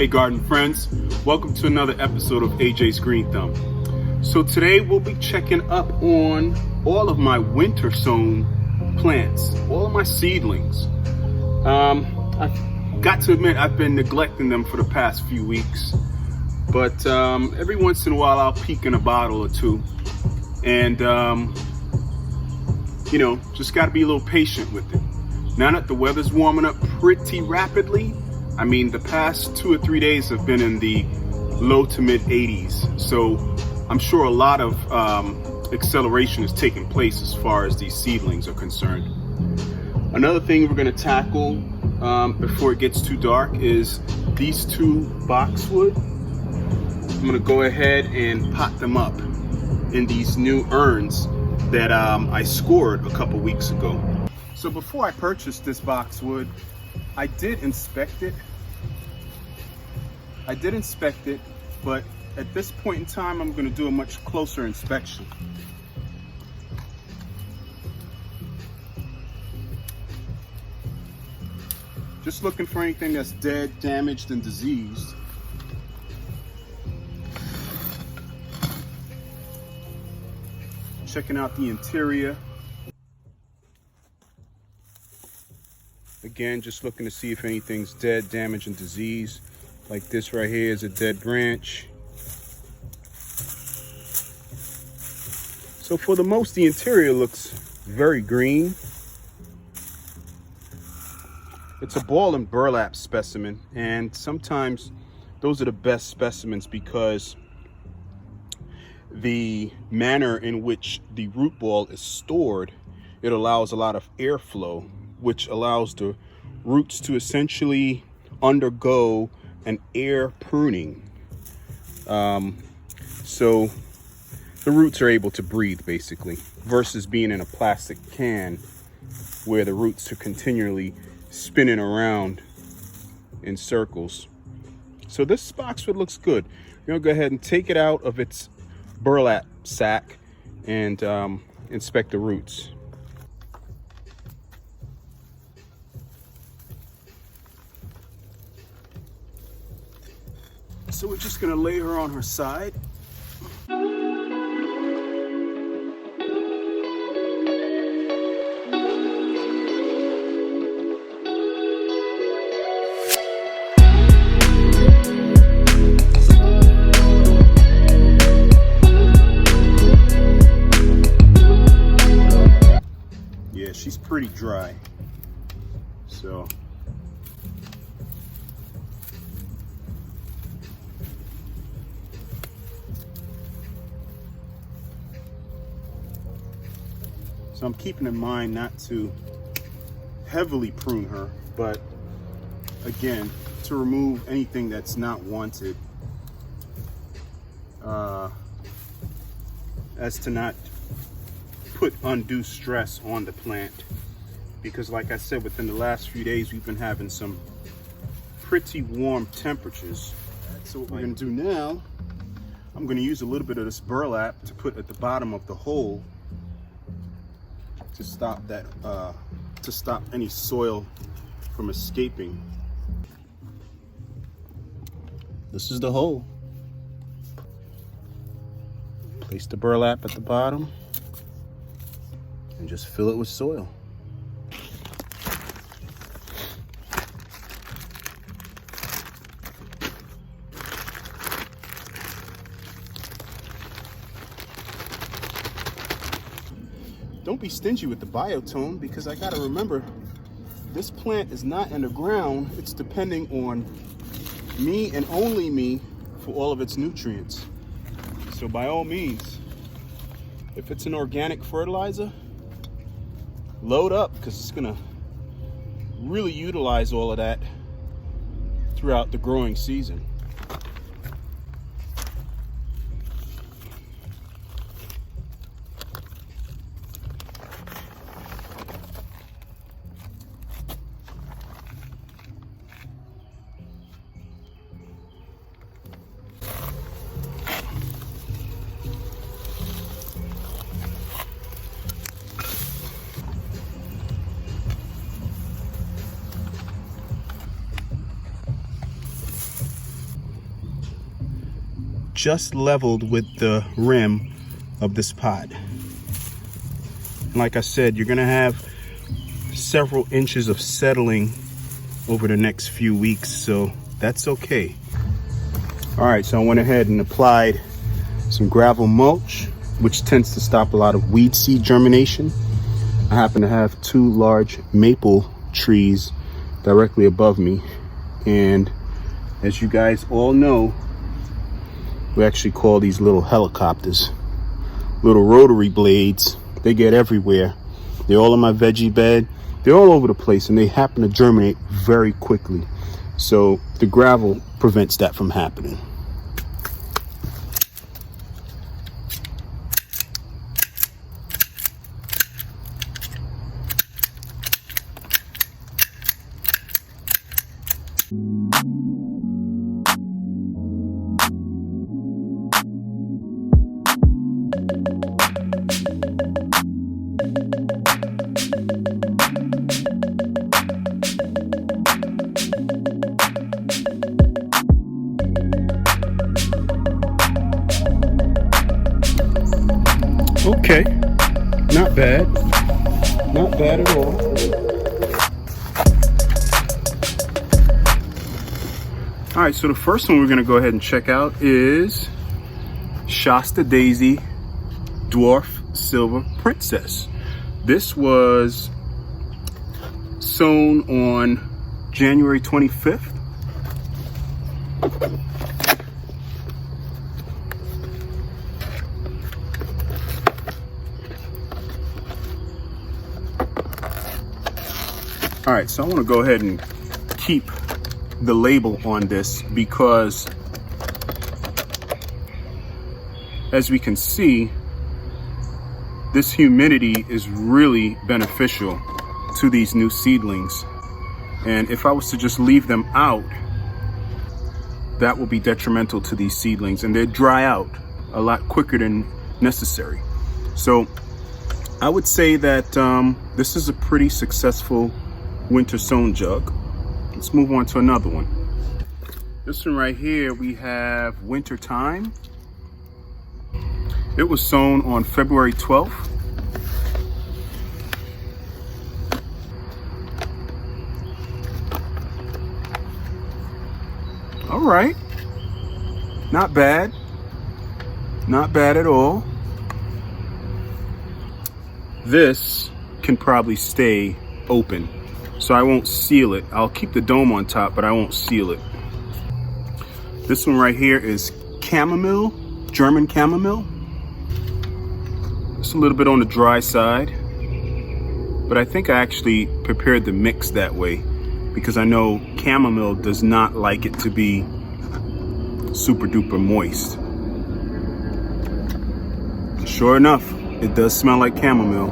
Hey garden friends, welcome to another episode of AJ's Green Thumb. So today we'll be checking up on all of my winter sown plants, all of my seedlings. I've got to admit I've been neglecting them for the past few weeks, but every once in a while I'll peek in a bottle or two, and just got to be a little patient with it. Now that the weather's warming up pretty rapidly, I mean, the past 2 or 3 days have been in the low to mid 80s. So I'm sure a lot of acceleration is taking place as far as these seedlings are concerned. Another thing we're going to tackle before it gets too dark is these two Boxwood. I'm going to go ahead and pot them up in these new urns that I scored a couple weeks ago. So before I purchased this Boxwood, I did inspect it, but at this point in time, I'm going to do a much closer inspection. Just looking for anything that's dead, damaged, and diseased. Checking out the interior. Again, just looking to see if anything's dead, damaged, and diseased. Like this right here is a dead branch. So for the most, the interior looks very green. It's a ball and burlap specimen, and sometimes those are the best specimens because the manner in which the root ball is stored, it allows a lot of airflow, which allows the roots to essentially undergo an air pruning. So the roots are able to breathe basically, versus being in a plastic can where the roots are continually spinning around in circles. So this Boxwood looks good. We're gonna go ahead and take it out of its burlap sack and inspect the roots. So we're just gonna lay her on her side. Yeah, she's pretty dry. So I'm keeping in mind not to heavily prune her, but again, to remove anything that's not wanted, as to not put undue stress on the plant. Because like I said, within the last few days, we've been having some pretty warm temperatures. So what we're gonna do now, I'm gonna use a little bit of this burlap to put at the bottom of the hole to stop that, to stop any soil from escaping. This is the hole. Place the burlap at the bottom and just fill it with soil. Don't be stingy with the biotone, because I gotta remember, this plant is not in the ground. It's depending on me and only me for all of its nutrients. So by all means, if it's an organic fertilizer, load up, because it's gonna really utilize all of that throughout the growing season. just leveled with the rim of this pot. Like I said, you're gonna have several inches of settling over the next few weeks, so that's okay. All right, so I went ahead and applied some gravel mulch, which tends to stop a lot of weed seed germination. I happen to have 2 large maple trees directly above me, and as you guys all know, we actually call these little helicopters, little rotary blades. They get everywhere. They're all in my veggie bed. They're all over the place, and they happen to germinate very quickly. So the gravel prevents that from happening. Okay, not bad. Not bad at all. All right, so the first one we're gonna go ahead and check out is Shasta Daisy Dwarf Silver Princess. This was sown on January 25th. All right, so I want to go ahead and keep the label on this because as we can see, this humidity is really beneficial to these new seedlings. And if I was to just leave them out, that will be detrimental to these seedlings, and they dry out a lot quicker than necessary. So I would say that this is a pretty successful winter sown jug. Let's move on to another one. This one right here, we have Winter Time. It was sown on February 12th. All right, not bad. Not bad at all. This can probably stay open, so I won't seal it. I'll keep the dome on top, but I won't seal it. This one right here is chamomile, German chamomile. It's a little bit on the dry side, but I think I actually prepared the mix that way because I know chamomile does not like it to be super duper moist. Sure enough, it does smell like chamomile.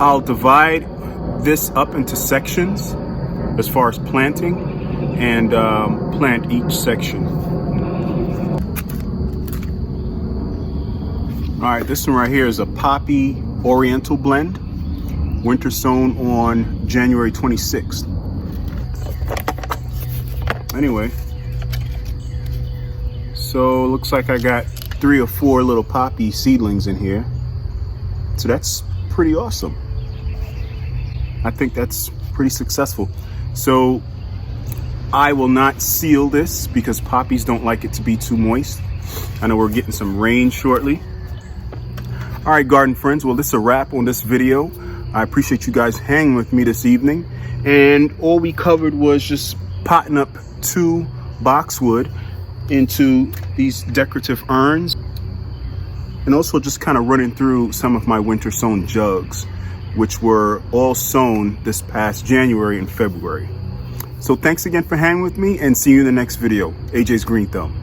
I'll divide this up into sections as far as planting and plant each section. All right, this one right here is a Poppy Oriental blend, winter sown on January 26th. Anyway, so looks like I got 3 or 4 little poppy seedlings in here. So that's pretty awesome. I think that's pretty successful. So I will not seal this because poppies don't like it to be too moist. I know we're getting some rain shortly. All right, garden friends, well, this is a wrap on this video. I appreciate you guys hanging with me this evening. And all we covered was just potting up 2 boxwood into these decorative urns, and also just kind of running through some of my winter sown jugs, which were all sown this past January and February. So thanks again for hanging with me, and see you in the next video. AJ's Green Thumb.